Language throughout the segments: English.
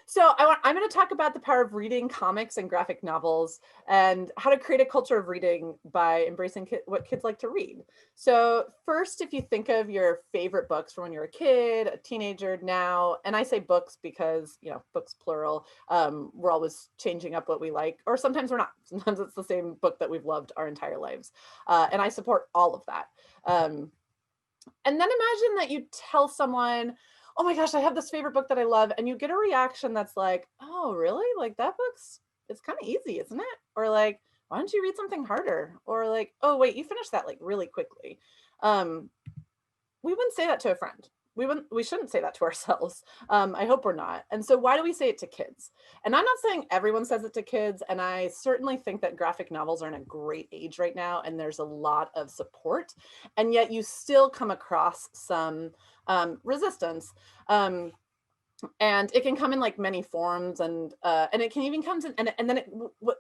So I'm going to talk about the power of reading comics and graphic novels and how to create a culture of reading by embracing what kids like to read. So first, if you think of your favorite books from when you were a kid, a teenager now, and I say books because, books plural, we're always changing up what we like, or sometimes we're not. Sometimes it's the same book that we've loved our entire lives. And I support all of that. Um, and then imagine that you tell someone, "Oh my gosh, I have this favorite book that I love," and you get a reaction that's like, "Oh, really? Like that book's it's kind of easy, isn't it?" Or like, "Why don't you read something harder?" Or like, "Oh, wait, you finished that like really quickly." Um, we wouldn't say that to a friend. We shouldn't say that to ourselves. I hope we're not. And so why do we say it to kids? And I'm not saying everyone says it to kids, and I certainly think that graphic novels are in a great age right now, and there's a lot of support, and yet you still come across some resistance. Um, and it can come in like many forms, and it can even come in, and then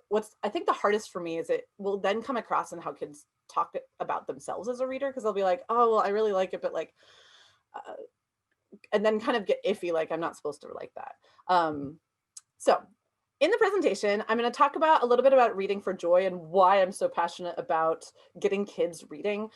what's I think the hardest for me is it will then come across in how kids talk about themselves as a reader, because they'll be like, "Oh, well, I really like it, but like," uh, and then kind of get iffy, like I'm not supposed to like that. So in the presentation, I'm going to talk about a little bit about reading for joy and why I'm so passionate about getting kids reading.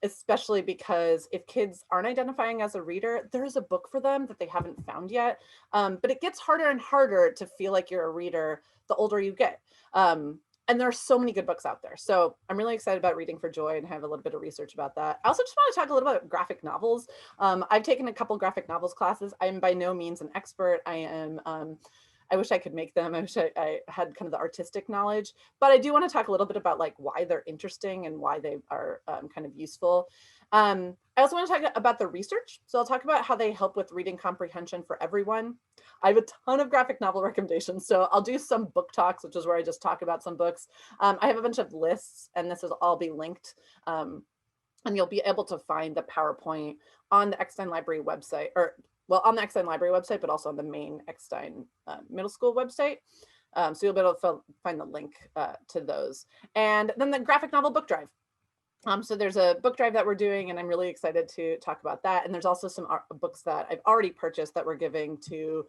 Especially because if kids aren't identifying as a reader, there's a book for them that they haven't found yet. But it gets harder and harder to feel like you're a reader the older you get. And there are so many good books out there. So I'm really excited about reading for joy and have a little bit of research about that. I also just want to talk a little bit about graphic novels. I've taken a couple graphic novels classes. I am by no means an expert. I wish I could make them. I wish I had kind of the artistic knowledge, but I do want to talk a little bit about like why they're interesting and why they are kind of useful. I also want to talk about the research. So I'll talk about how they help with reading comprehension for everyone. I have a ton of graphic novel recommendations. So I'll do some book talks, which is where I just talk about some books. I have a bunch of lists, and this will all be linked. And you'll be able to find the PowerPoint on the Eckstein Library website, or well, on the Eckstein Library website, but also on the main Eckstein Middle School website. So you'll be able to find the link to those. And then the graphic novel book drive. So there's a book drive that we're doing, and I'm really excited to talk about that. And there's also some books that I've already purchased that we're giving to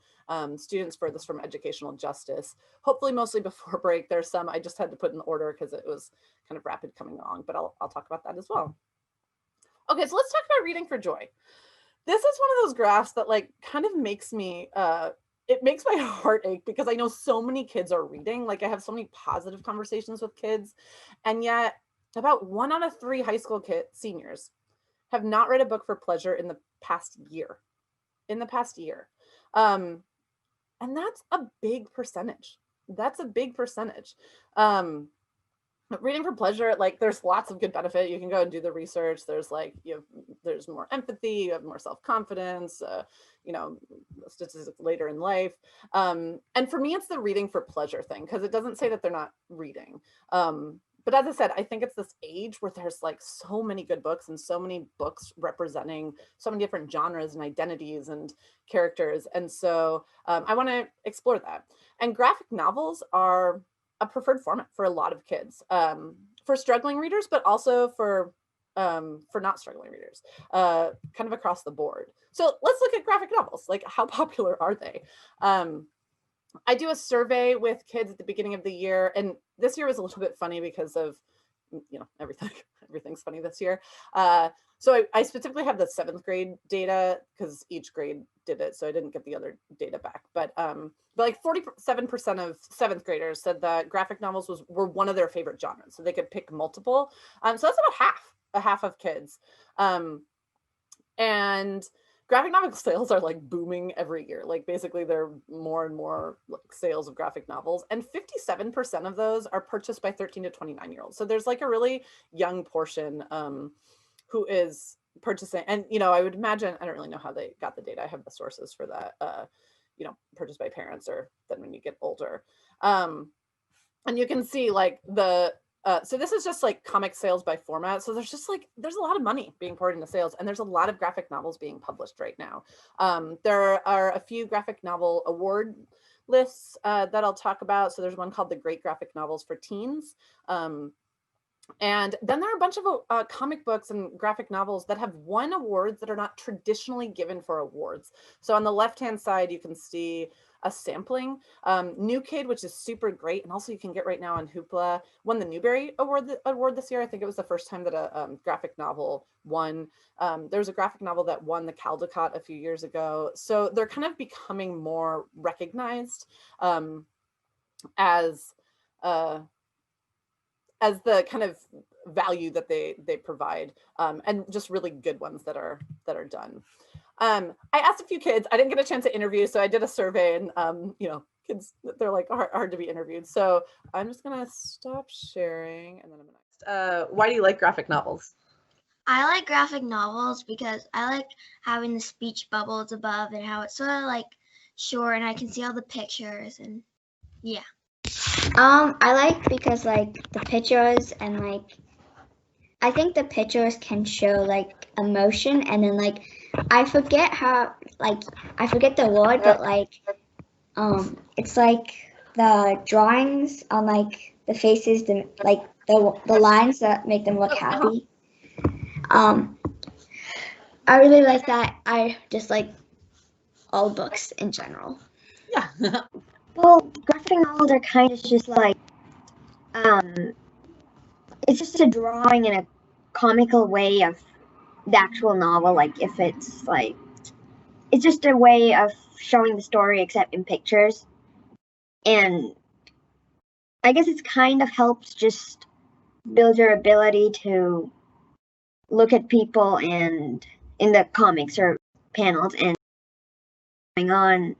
students furthest from educational justice. Hopefully, mostly before break. There's some I just had to put in order because it was kind of rapid coming along, but I'll talk about that as well. Okay, so let's talk about reading for joy. This is one of those graphs that like kind of makes me it makes my heart ache because I know so many kids are reading. Like I have so many positive conversations with kids, and yet about 1 out of 3 high school seniors have not read a book for pleasure in the past year. In the past year. And that's a big percentage. That's a big percentage. Reading for pleasure, like there's lots of good benefit. You can go and do the research. There's like there's more empathy, you have more self-confidence, statistics later in life. And for me, it's the reading for pleasure thing, because it doesn't say that they're not reading. But as I said, I think it's this age where there's like so many good books and so many books representing so many different genres and identities and characters. And so I want to explore that. And graphic novels are a preferred format for a lot of kids, for struggling readers, but also for not struggling readers, kind of across the board. So let's look at graphic novels. Like, how popular are they? I do a survey with kids at the beginning of the year, and this year was a little bit funny because of everything. Everything's funny this year. So I specifically have the 7th grade data because each grade did it, so I didn't get the other data back. But like 47% of 7th graders said that graphic novels were one of their favorite genres, so they could pick multiple. So that's about a half of kids. And graphic novel sales are like booming every year. Like basically there are more and more like sales of graphic novels, and 57% of those are purchased by 13 to 29-year-olds. So there's like a really young portion who is purchasing. And I would imagine, I don't really know how they got the data. I have the sources for that, purchased by parents, or then when you get older. And you can see like so this is just like comic sales by format. So there's a lot of money being poured into sales, and there's a lot of graphic novels being published right now. There are a few graphic novel award lists that I'll talk about. So there's one called the Great Graphic Novels for Teens. And then there are a bunch of comic books and graphic novels that have won awards that are not traditionally given for awards. So on the left-hand side, you can see a sampling. New Kid, which is super great, and also you can get right now on Hoopla, won the Newbery Award this year. I think it was the first time that a graphic novel won. There was a graphic novel that won the Caldecott a few years ago. So they're kind of becoming more recognized as the kind of value that they provide, and just really good ones that are done. I asked a few kids. I didn't get a chance to interview, so I did a survey, and you know, kids, they're like hard to be interviewed. So I'm just gonna stop sharing, and then I'm gonna. Why do you like graphic novels? I like graphic novels because I like having the speech bubbles above and how it's sort of like short, and I can see all the pictures, and yeah. I like because like the pictures, and like I think the pictures can show like emotion, and then like I forget the word, but like it's like the drawings on like the faces, the lines that make them look happy. I really like that. I just like all books in general. Yeah. Well, graphic novels are kind of just like, it's just a drawing in a comical way of the actual novel. Like if it's like, it's just a way of showing the story except in pictures. And I guess it's kind of helps just build your ability to look at people and in the comics or panels and going on.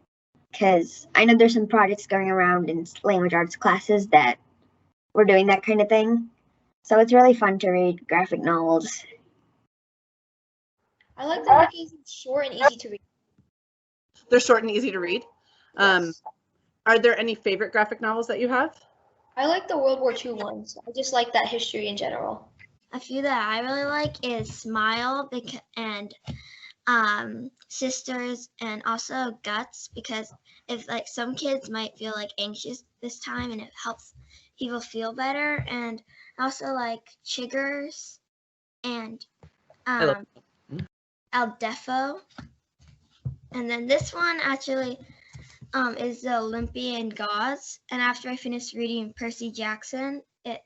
Because I know there's some projects going around in language arts classes that we're doing that kind of thing. So it's really fun to read graphic novels. I like them because it's short and easy to read. They're short and easy to read. Yes. Are there any favorite graphic novels that you have? I like the World War II ones. I just like that history in general. A few that I really like is Smile and Sisters, and also Guts, because if like some kids might feel like anxious this time, and it helps people feel better. And also like Chiggers and El Defo. And then this one actually is the Olympian Gods. And after I finished reading Percy Jackson, it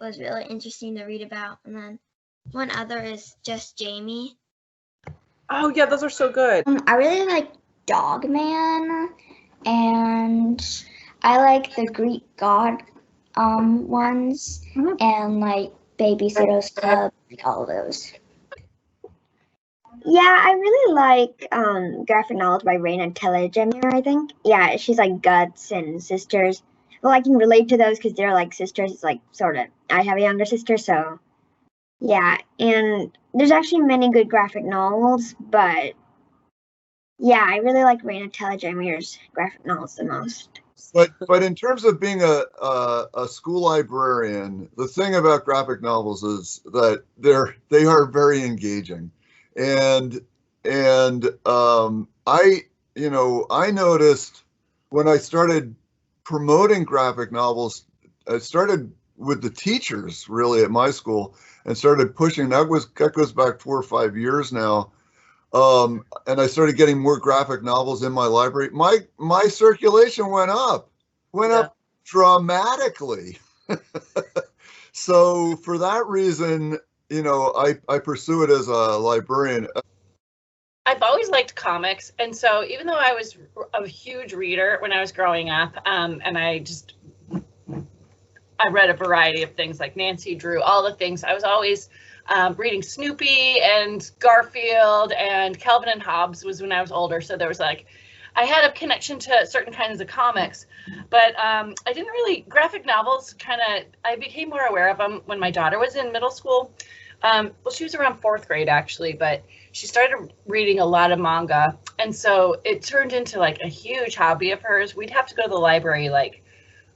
was really interesting to read about. And then one other is Just Jamie. Oh yeah, those are so good. I really like Dogman, and I like the Greek God ones, and like Babysitter's Club, all of those. Yeah, I really like graphic novels by Raina Telgemeier, I think. Yeah, she's like Guts and Sisters. Well, I can relate to those because they're like sisters. It's like sort of, I have a younger sister, so yeah. And there's actually many good graphic novels, but yeah, I really like Raina Telgemeier's graphic novels the most. But in terms of being a school librarian, the thing about graphic novels is that they are very engaging, and I noticed when I started promoting graphic novels, I started with the teachers really at my school and started pushing. That goes back 4 or 5 years now. And I started getting more graphic novels in my library. My circulation went up dramatically. So for that reason, I pursue it as a librarian. I've always liked comics, and so even though I was a huge reader when I was growing up, and I read a variety of things like Nancy Drew, all the things, I was always reading Snoopy and Garfield, and Calvin and Hobbes was when I was older. So there was like, I had a connection to certain kinds of comics, but I didn't really, graphic novels I became more aware of them when my daughter was in middle school. Well, she was around 4th grade actually, but she started reading a lot of manga. And so it turned into like a huge hobby of hers. We'd have to go to the library like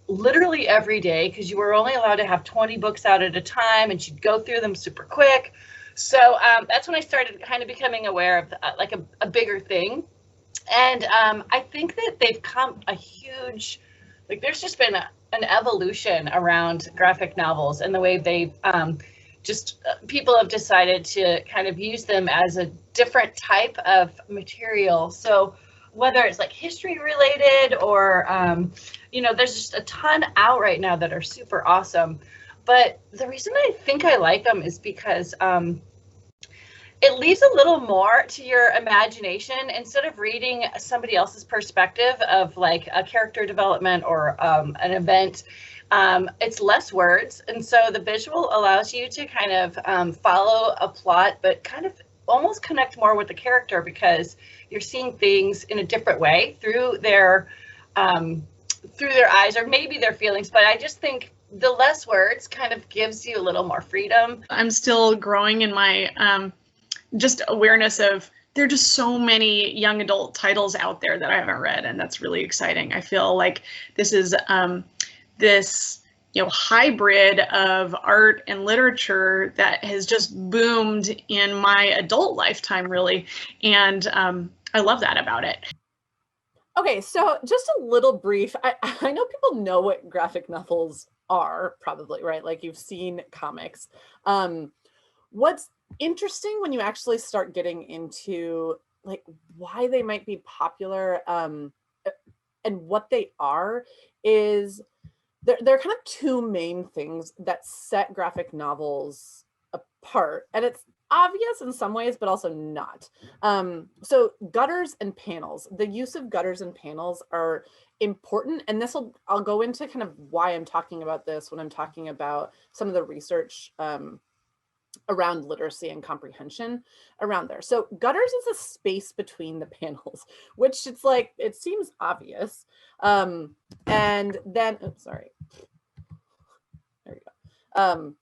literally every day because you were only allowed to have 20 books out at a time, and she'd go through them super quick. So that's when I started kind of becoming aware of like a bigger thing. And I think that they've come a huge, like there's just been an evolution around graphic novels and the way they've people have decided to kind of use them as a different type of material. So whether it's like history related or, you know, there's just a ton out right now that are super awesome. But the reason I think I like them is because it leaves a little more to your imagination. Instead of reading somebody else's perspective of like a character development or an event, it's less words. And so the visual allows you to kind of follow a plot, but kind of almost connect more with the character because you're seeing things in a different way through their eyes or maybe their feelings. But I just think the less words kind of gives you a little more freedom. I'm still growing in my just awareness of there are just so many young adult titles out there that I haven't read, and that's really exciting. I feel like this is this hybrid of art and literature that has just boomed in my adult lifetime, really, and I love that about it. Okay, so just a little brief. I know people know what graphic novels are, probably, right? Like you've seen comics. What's interesting when you actually start getting into like why they might be popular and what they are is there are kind of two main things that set graphic novels apart, and it's obvious in some ways but also not. So gutters and panels, the use of gutters and panels are important, and I'll go into kind of why I'm talking about this when I'm talking about some of the research around literacy and comprehension around there. So gutters is a space between the panels, which it's like, it seems obvious. And then, oops, sorry. There we go.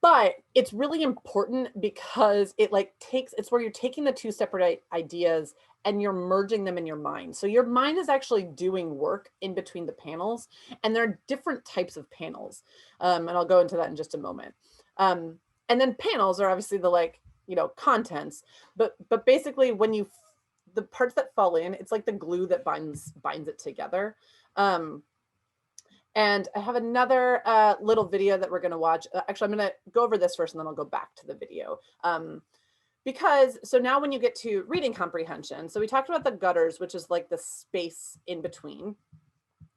But it's really important because it it's where you're taking the two separate ideas and you're merging them in your mind. So your mind is actually doing work in between the panels, and there are different types of panels. And I'll go into that in just a moment. And then panels are obviously the contents, but basically when the parts that fall in, it's like the glue that binds it together. And I have another little video that we're going to watch. Actually, I'm going to go over this first and then I'll go back to the video. So now when you get to reading comprehension, so we talked about the gutters, which is like the space in between,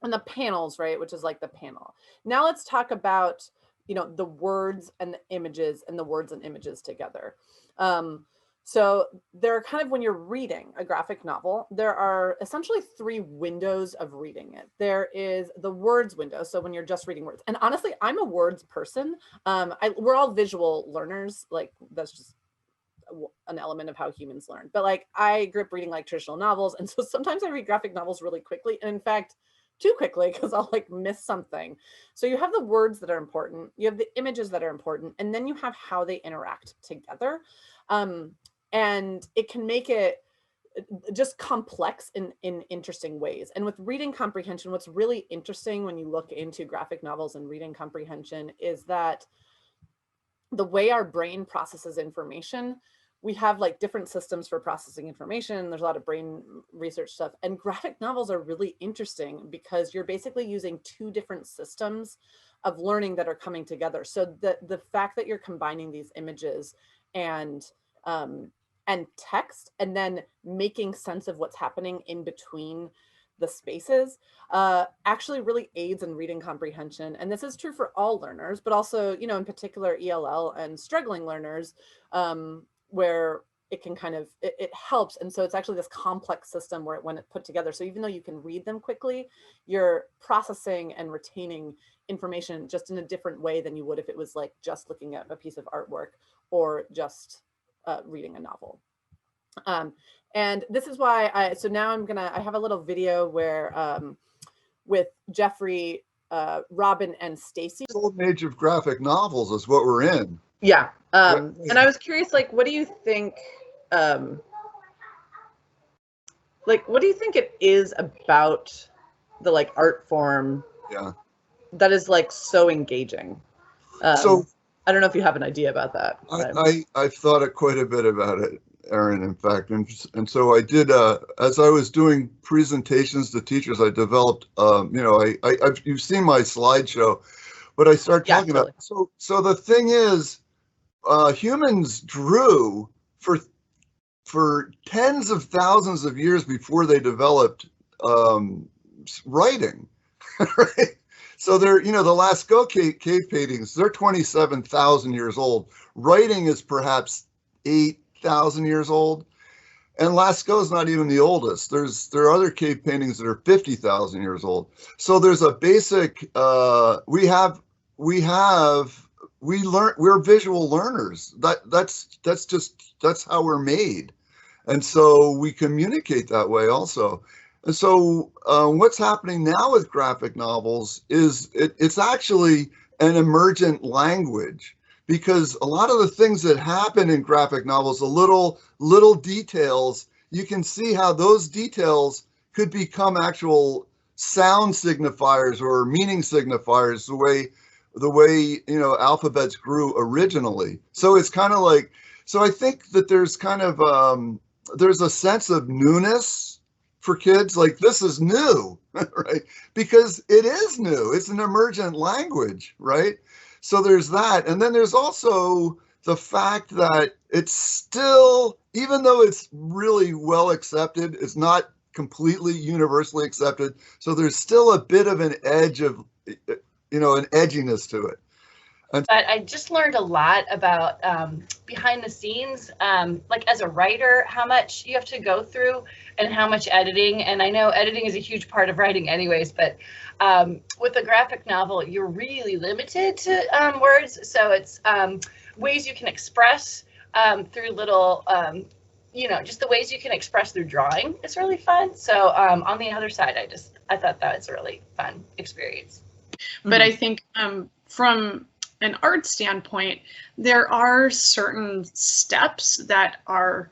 and the panels, right, which is like the panel. Now let's talk about the words and the images and the words and images together. So there are kind of, when you're reading a graphic novel, there are essentially three windows of reading it. There is the words window. So when you're just reading words, and honestly, I'm a words person. We're all visual learners. Like that's just an element of how humans learn. But like I grew up reading like traditional novels. And so sometimes I read graphic novels really quickly. And in fact, too quickly because I'll miss something. So you have the words that are important, you have the images that are important, and then you have how they interact together. And it can make it just complex in interesting ways. And with reading comprehension, what's really interesting when you look into graphic novels and reading comprehension is that the way our brain processes information, we have different systems for processing information. There's a lot of brain research stuff, and graphic novels are really interesting because you're basically using two different systems of learning that are coming together. So the fact that you're combining these images and text and then making sense of what's happening in between the spaces actually really aids in reading comprehension. And this is true for all learners, but also, in particular ELL and struggling learners, where it can it helps. And so it's actually this complex system where when it's put together, so even though you can read them quickly, you're processing and retaining information just in a different way than you would if it was just looking at a piece of artwork or just reading a novel. And this is why so now I have a little video where with Jeffrey, Robin, and Stacy. Golden age of graphic novels is what we're in. Yeah. And I was curious, what do you think, what do you think it is about the art form that is so engaging? So I don't know if you have an idea about that. I've thought quite a bit about it, Erin, in fact. And so I did, as I was doing presentations to teachers, I developed, you've seen my slideshow, but I started talking about, so the thing is, humans drew for for tens of thousands of years before they developed writing, right? So they're, you know, the Lascaux cave paintings, they're 27,000 years old. Writing is perhaps 8,000 years old. And Lascaux is not even the oldest. There are other cave paintings that are 50,000 years old. So there's a basic, we're visual learners. That's how we're made. And so we communicate that way also. And so what's happening now with graphic novels is it's actually an emergent language, because a lot of the things that happen in graphic novels, the little details, you can see how those details could become actual sound signifiers or meaning signifiers, the way you know alphabets grew originally. So it's kind of like, so I think that there's kind of there's a sense of newness for kids, like this is new, right? Because it is new. It's an emergent language, right? So there's that. And then there's also the fact that it's still, even though it's really well accepted, it's not completely universally accepted. So there's still a bit of an edge of, you know, an edginess to it. But I just learned a lot about behind the scenes, like as a writer, how much you have to go through and how much editing. And I know editing is a huge part of writing anyways, but with a graphic novel, you're really limited to words. So it's ways you can express through little, you know, just the ways you can express through drawing is really fun. So on the other side, I thought that was a really fun experience. But I think from an art standpoint, there are certain steps that are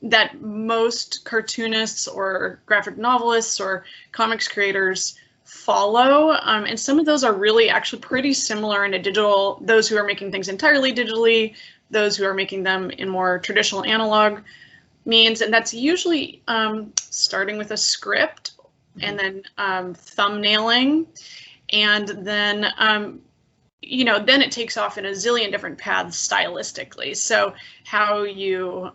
that most cartoonists or graphic novelists or comics creators follow, and some of those are really actually pretty similar in a digital, those who are making things entirely digitally, those who are making them in more traditional analog means, and that's usually starting with a script and then thumbnailing, and then you know, then it takes off in a zillion different paths stylistically. So how you,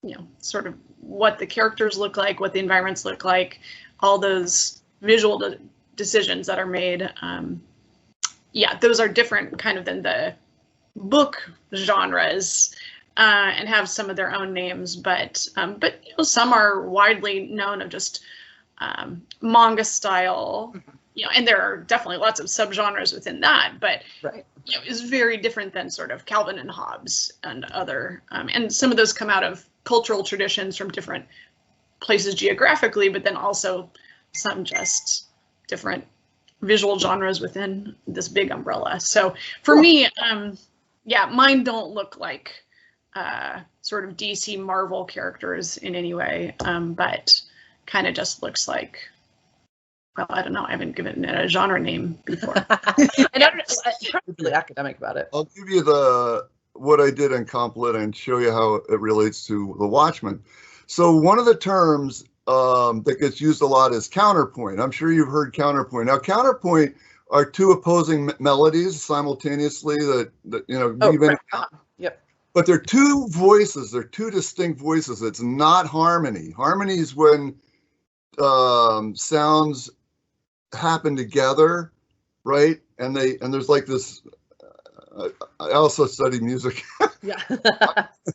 you know, sort of what the characters look like, what the environments look like, all those visual decisions that are made. Yeah, those are different kind of than the book genres and have some of their own names, but you know, some are widely known of just manga style. You know, and there are definitely lots of subgenres within that, but Right. you know, it's very different than sort of Calvin and Hobbes and other, and some of those come out of cultural traditions from different places geographically, but then also some just different visual genres within this big umbrella. So for me, yeah, mine don't look like sort of DC Marvel characters in any way, but kind of just looks like, well, I don't know. I haven't given it a genre name before. I don't know. I'm really academic about it. I'll give you what I did in Complet and show you how it relates to The Watchmen. So one of the terms that gets used a lot is counterpoint. I'm sure you've heard counterpoint. Now, counterpoint are two opposing melodies simultaneously that you know. Oh, even, right. Yep. But they're two voices. They're two distinct voices. It's not harmony. Harmony is when sounds happen together, right? And there's like this. I also studied music. Yeah.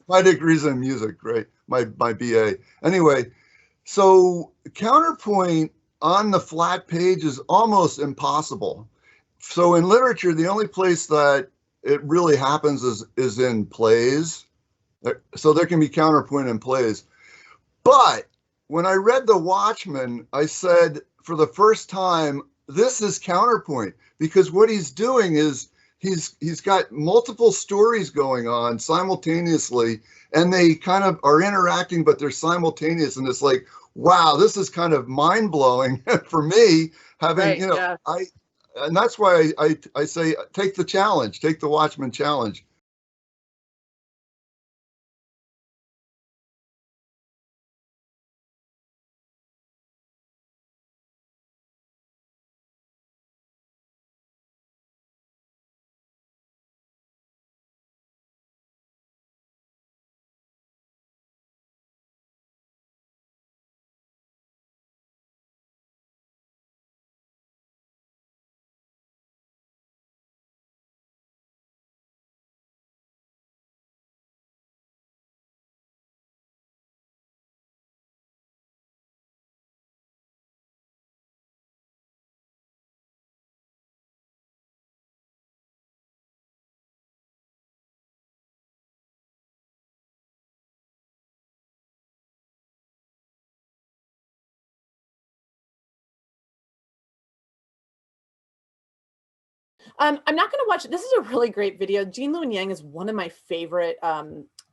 My degree's in music, right? My BA. Anyway, so counterpoint on the flat page is almost impossible. So in literature, the only place that it really happens is in plays. So there can be counterpoint in plays. But when I read The Watchmen, I said for the first time, this is counterpoint, because what he's doing is he's got multiple stories going on simultaneously, and they kind of are interacting, but they're simultaneous. And it's like, wow, this is kind of mind blowing for me, having, Right, you know, yeah. And that's why I say, take the challenge, take the Watchmen challenge. I'm not going to watch it. This is a really great video. Jean Lewin Yang is one of my favorite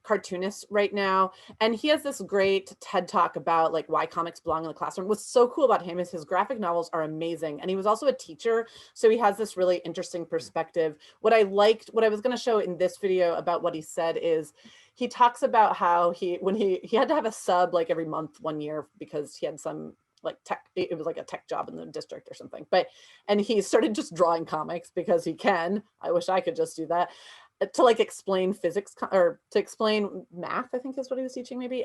cartoonists right now, and he has this great TED talk about like why comics belong in the classroom. What's so cool about him is his graphic novels are amazing, and he was also a teacher, so he has this really interesting perspective. What I was going to show in this video about what he said is he talks about how when he had to have a sub like every month 1 year because he had some like tech, it was like a tech job in the district or something, and he started just drawing comics because he can. I wish I could just do that, to like explain physics or to explain math, I think is what he was teaching maybe.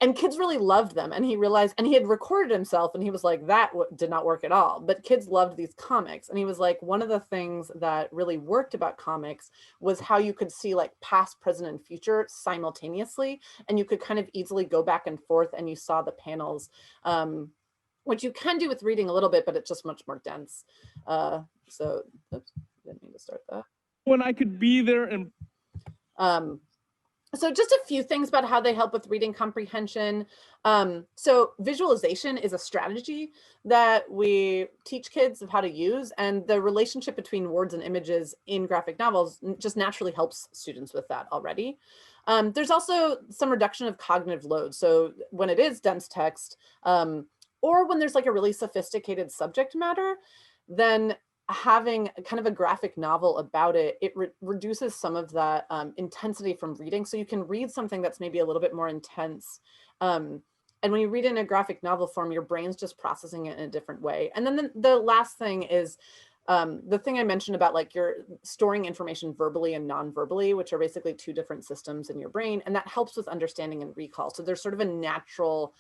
And kids really loved them, and he realized, and he had recorded himself, and he was like, that did not work at all, but kids loved these comics. And he was like, one of the things that really worked about comics was how you could see like past, present, and future simultaneously, and you could kind of easily go back and forth, and you saw the panels, which you can do with reading a little bit, but it's just much more dense. So oops, didn't mean to start that. When I could be there and so just a few things about how they help with reading comprehension. So visualization is a strategy that we teach kids of how to use, and the relationship between words and images in graphic novels just naturally helps students with that already. There's also some reduction of cognitive load. So when it is dense text, or when there's like a really sophisticated subject matter, then having kind of a graphic novel about it, it reduces some of that intensity from reading. So you can read something that's maybe a little bit more intense. And when you read in a graphic novel form, your brain's just processing it in a different way. And then the last thing is the thing I mentioned about like you're storing information verbally and non-verbally, which are basically two different systems in your brain. And that helps with understanding and recall. So there's sort of a natural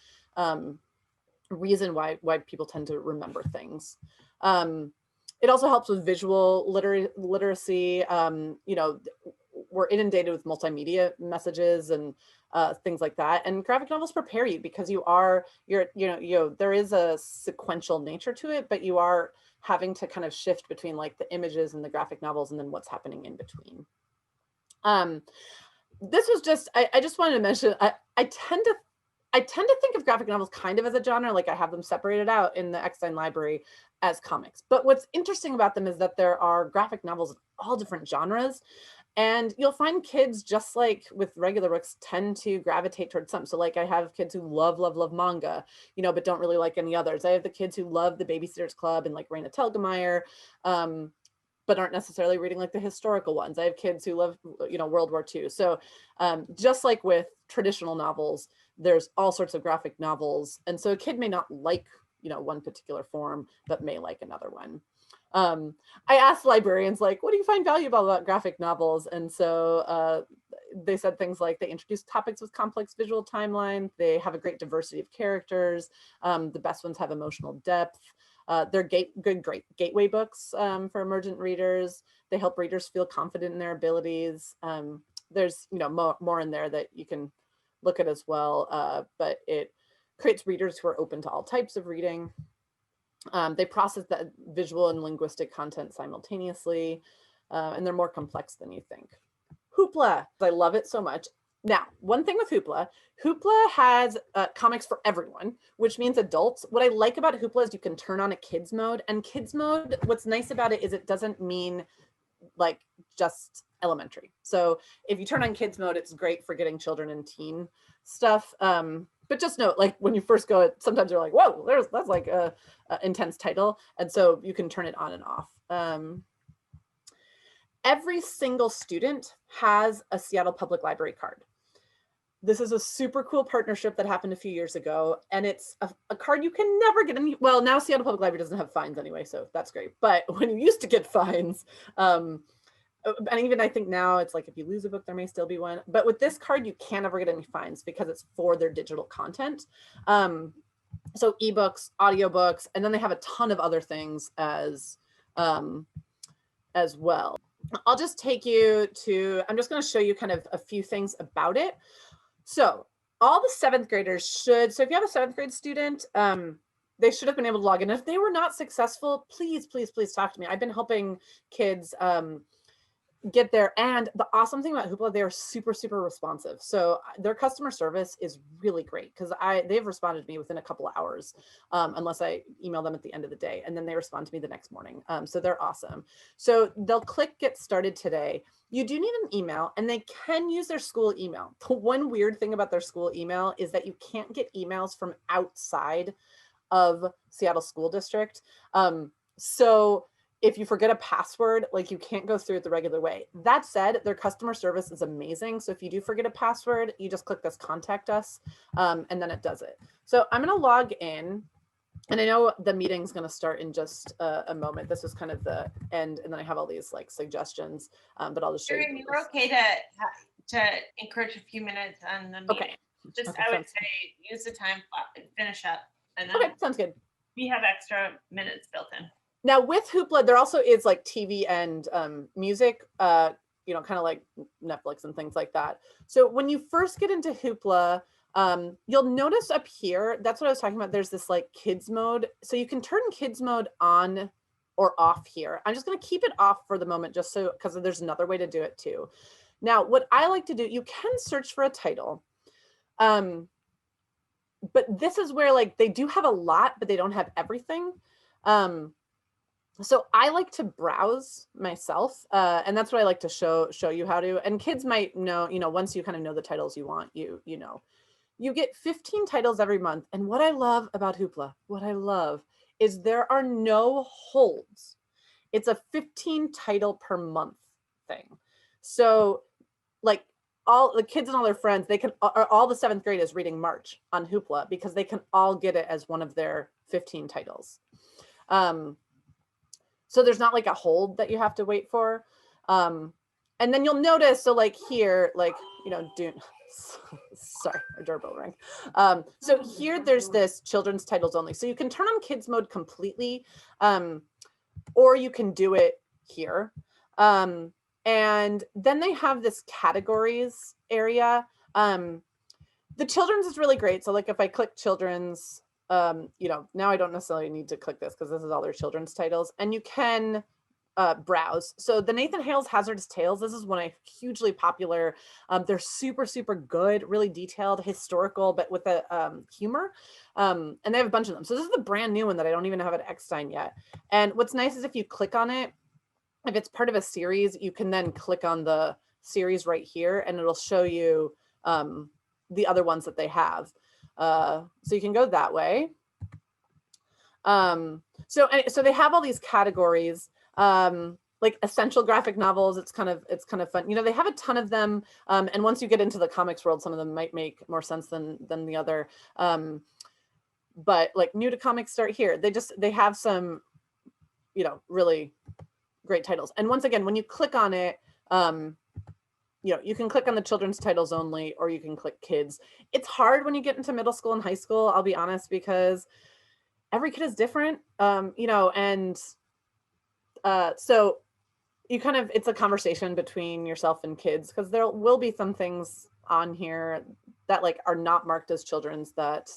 reason why people tend to remember things. It also helps with visual literacy. You know, we're inundated with multimedia messages and things like that. And graphic novels prepare you because there is a sequential nature to it, but you are having to kind of shift between like the images and the graphic novels and then what's happening in between. This was just, I just wanted to mention, I tend to think of graphic novels kind of as a genre, like I have them separated out in the Eckstein library as comics. But what's interesting about them is that there are graphic novels of all different genres. And you'll find kids, just like with regular books, tend to gravitate towards some. So like I have kids who love manga, you know, but don't really like any others. I have the kids who love the Babysitter's Club and like Raina Telgemeier, but aren't necessarily reading like the historical ones. I have kids who love, you know, World War II. So just like with traditional novels, there's all sorts of graphic novels. And so a kid may not like, you know, one particular form, but may like another one. I asked librarians, like, what do you find valuable about graphic novels? And so they said things like they introduce topics with complex visual timelines. They have a great diversity of characters. The best ones have emotional depth. They're great gateway books for emergent readers. They help readers feel confident in their abilities. There's, you know, more in there that you can look at as well, but it creates readers who are open to all types of reading. They process the visual and linguistic content simultaneously, and they're more complex than you think. Hoopla, I love it so much. Now, one thing with Hoopla has comics for everyone, which means adults. What I like about Hoopla is you can turn on a kids mode, and kids mode, what's nice about it is it doesn't mean like just elementary. So if you turn on kids mode, it's great for getting children and teen stuff. But just note, like when you first go, sometimes you're like, whoa, that's like a intense title. And so you can turn it on and off. Every single student has a Seattle Public Library card. This is a super cool partnership that happened a few years ago. And it's a card you can never get any, well, now Seattle Public Library doesn't have fines anyway, so that's great. But when you used to get fines, and even I think now it's like if you lose a book, there may still be one. But with this card, you can't ever get any fines because it's for their digital content. So ebooks, audiobooks, and then they have a ton of other things as well. I'll just take you to, I'm just going to show you kind of a few things about it. So all the 7th graders should, so if you have a 7th grade student, they should have been able to log in. If they were not successful, please, please, please talk to me. I've been helping kids get there. And the awesome thing about Hoopla, they are super, super responsive. So their customer service is really great because they've responded to me within a couple of hours, unless I email them at the end of the day, and then they respond to me the next morning. So they're awesome. So they'll click get started today. You do need an email, and they can use their school email. The one weird thing about their school email is that you can't get emails from outside of Seattle School District. So if you forget a password, like you can't go through it the regular way. That said, their customer service is amazing. So if you do forget a password, you just click this contact us, and then it does it. So I'm going to log in, and I know the meeting's going to start in just a moment. This is kind of the end, and then I have all these like suggestions, but I'll just show you. You're okay to encourage a few minutes on the meeting. Okay. Just Okay, I would say use the time clock, finish up, and then Okay, sounds good. we have extra minutes built in. Now with Hoopla, there also is like TV and music, you know, kind of like Netflix and things like that. So when you first get into Hoopla, you'll notice up here, that's what I was talking about. There's this like kids mode. So you can turn kids mode on or off here. I'm just going to keep it off for the moment, just so, because there's another way to do it too. Now, what I like to do, you can search for a title. But this is where like they do have a lot, but they don't have everything. So I like to browse myself, and that's what I like to show you how to. And kids might know, you know, once you kind of know the titles you want, you know, you get 15 titles every month. And what I love about Hoopla, what I love is there are no holds. It's a 15 title per month thing. So like all the kids and all their friends, they can, all the 7th grade is reading March on Hoopla because they can all get it as one of their 15 titles. So there's not like a hold that you have to wait for. And then you'll notice, so like here, like, you know, sorry, our doorbell rang. So here there's this children's titles only. So you can turn on kids mode completely, or you can do it here. And then they have this categories area. The children's is really great. So like if I click children's, you know, now I don't necessarily need to click this because this is all their children's titles, and you can browse. So the Nathan Hale's Hazardous Tales, this is one of hugely popular. They're super, super good, really detailed, historical, but with a humor. And they have a bunch of them. So this is the brand new one that I don't even have at Eckstein yet. And what's nice is if you click on it, if it's part of a series, you can then click on the series right here and it'll show you the other ones that they have. So you can go that way. So they have all these categories, like essential graphic novels. It's kind of fun. You know, they have a ton of them. And once you get into the comics world, some of them might make more sense than the other. But like new to comics start here. They have some, you know, really great titles. And once again, when you click on it, you know, you can click on the children's titles only, or you can click kids. It's hard when you get into middle school and high school, I'll be honest, because every kid is different, you know, and so you kind of, it's a conversation between yourself and kids, because there will be some things on here that like are not marked as children's that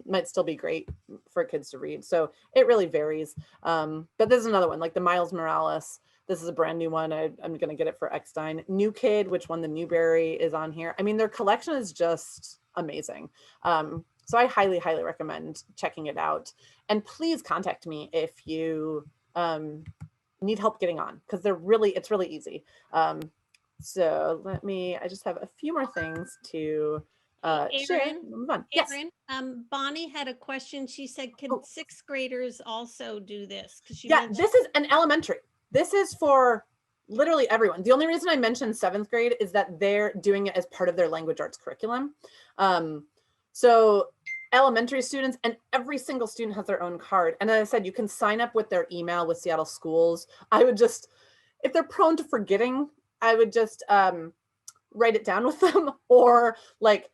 might still be great for kids to read. So it really varies. But there's another one, like the Miles Morales. This is a brand new one. I'm going to get it for Eckstein. New Kid, which won the Newbery, is on here. I mean, their collection is just amazing. So I highly, highly recommend checking it out. And please contact me if you need help getting on, because it's really easy. So I just have a few more things to share. Move on. Yes. Bonnie had a question. She said, can 6th graders also do this? This is an elementary. This is for literally everyone. The only reason I mentioned 7th grade is that they're doing it as part of their language arts curriculum. So elementary students, and every single student has their own card. And as I said, you can sign up with their email with Seattle Schools. I would just, if they're prone to forgetting, I would just write it down with them, or like,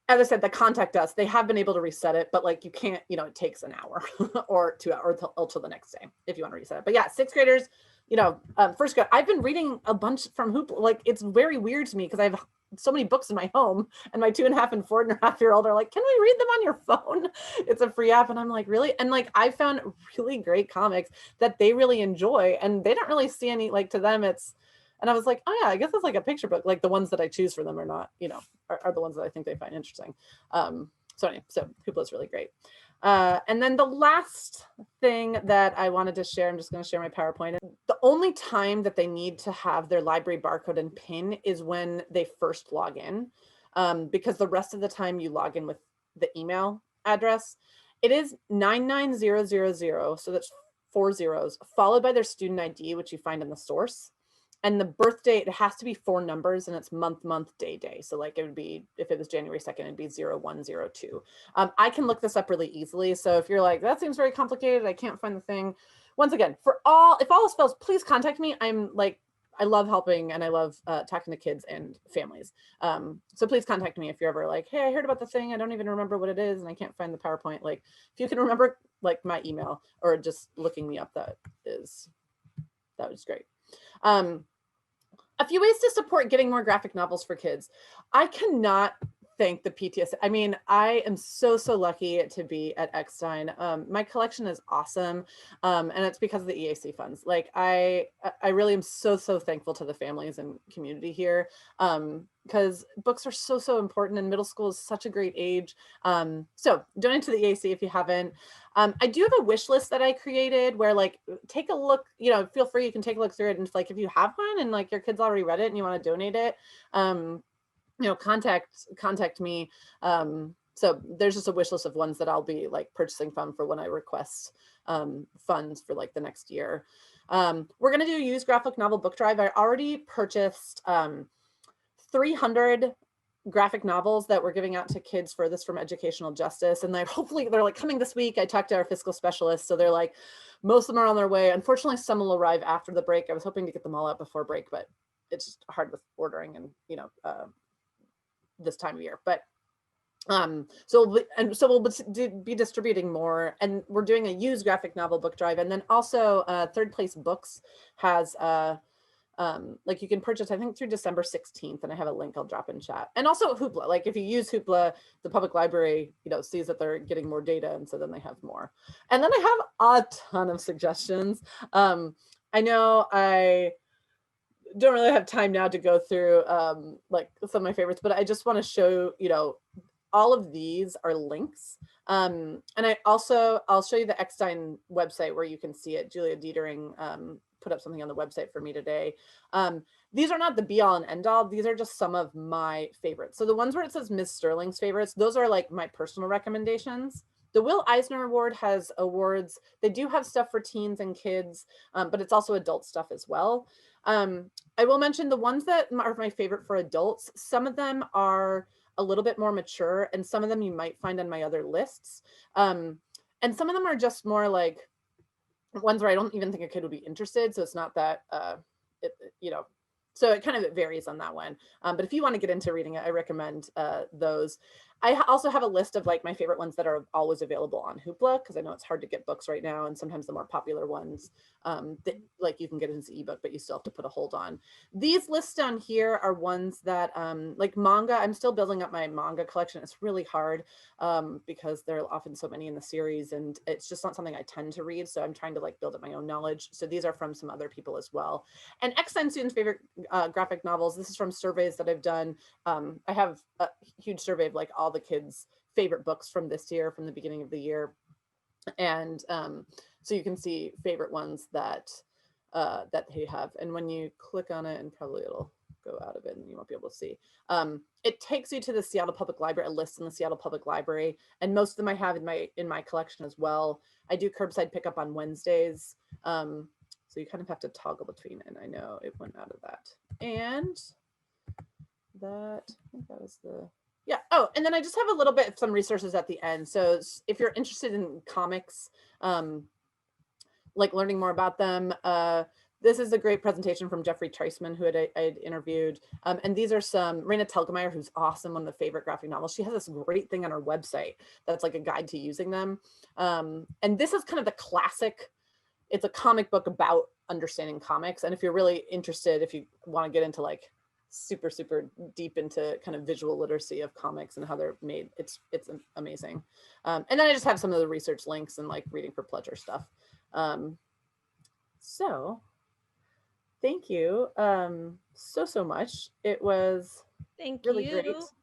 as I said, the contact us, they have been able to reset it, but like you can't, you know, it takes an hour or 2 hours till the next day if you want to reset it. But yeah, 6th graders, you know, first grade, I've been reading a bunch from Hoopla. Like, it's very weird to me because I have so many books in my home, and my 2.5 and 4.5-year-old are like, can we read them on your phone? It's a free app. And I'm like, really? And like, I found really great comics that they really enjoy, and they don't really see any, like, to them, it's, And I was like, oh yeah, I guess it's like a picture book. Like the ones that I choose for them are not, are the ones that I think they find interesting. So anyway, so Hoopla is really great. And then the last thing that I wanted to share, I'm just going to share my PowerPoint. The only time that they need to have their library barcode and pin is when they first log in, because the rest of the time you log in with the email address. It is 99000, so that's 4 zeros, followed by their student ID, which you find in the source. And the birth date, it has to be 4 numbers, and it's month, day. So like it would be, if it was January 2nd, it'd be 0102. I can look this up really easily. So if you're like, that seems very complicated, I can't find the thing. Once again, if all else fails, please contact me. I love helping, and I love talking to kids and families. So please contact me if you're ever like, hey, I heard about the thing, I don't even remember what it is, and I can't find the PowerPoint. Like if you can remember like my email or just looking me up, that was great. A few ways to support getting more graphic novels for kids. I cannot thank the PTS. I mean, I am so lucky to be at Eckstein. My collection is awesome, and it's because of the EAC funds. Like I really am so thankful to the families and community here, because books are so important, and middle school is such a great age. So donate to the EAC if you haven't. I do have a wish list that I created where like, take a look, feel free, you can take a look through it, and if, like, if you have one and like your kid's already read it and you want to donate it, contact me. So there's just a wish list of ones that I'll be like purchasing from for when I request funds for like the next year. We're going to do a used graphic novel book drive. I already purchased 300 graphic novels that we're giving out to kids furthest from educational justice, and hopefully they're like coming this week. I talked to our fiscal specialist, so they're like, most of them are on their way. Unfortunately, some will arrive after the break. I was hoping to get them all out before break, but it's just hard with ordering and this time of year. But so we'll be distributing more, and we're doing a used graphic novel book drive. And then also Third Place Books has like you can purchase, I think, through December 16th, and I have a link I'll drop in chat. And also Hoopla, like if you use Hoopla, the public library sees that they're getting more data, and so then they have more. And then I have a ton of suggestions. I know I don't really have time now to go through like some of my favorites, but I just want to show, all of these are links. And I'll show you the Eckstein website where you can see it. Julia Dietering put up something on the website for me today. These are not the be all and end all. These are just some of my favorites. So the ones where it says Ms. Sterling's favorites, those are like my personal recommendations. The Will Eisner Award has awards. They do have stuff for teens and kids, but it's also adult stuff as well. I will mention the ones that are my favorite for adults. Some of them are a little bit more mature, and some of them you might find on my other lists. And some of them are just more like ones where I don't even think a kid would be interested. So it's not that, so it kind of varies on that one. But if you want to get into reading it, I recommend those. I also have a list of like my favorite ones that are always available on Hoopla, because I know it's hard to get books right now, and sometimes the more popular ones that like you can get into ebook, but you still have to put a hold on. These lists down here are ones that like manga. I'm still building up my manga collection. It's really hard because there are often so many in the series, and it's just not something I tend to read. So I'm trying to like build up my own knowledge. So these are from some other people as well. And Eckstein students' favorite graphic novels. This is from surveys that I've done. I have a huge survey of like all the kids' favorite books from this year, from the beginning of the year. And so you can see favorite ones that that they have. And when you click on it, and probably it'll go out of it and you won't be able to see, it takes you to the Seattle Public Library, a list in the Seattle Public Library. And most of them I have in my collection as well. I do curbside pickup on Wednesdays. So you kind of have to toggle between, and I know it went out of that. And that, I think that was the, yeah. Oh, and then I just have a little bit of some resources at the end. So if you're interested in comics, like learning more about them, this is a great presentation from Jeffrey Treisman, who I had interviewed. And these are some, Raina Telgemeier, who's awesome, one of the favorite graphic novels. She has this great thing on her website that's like a guide to using them. And this is kind of the classic, it's a comic book about understanding comics. And if you're really interested, if you want to get into like super deep into kind of visual literacy of comics and how they're made, it's amazing. And then I just have some of the research links and like reading for pleasure stuff. So thank you so much. It was Thank really you. great.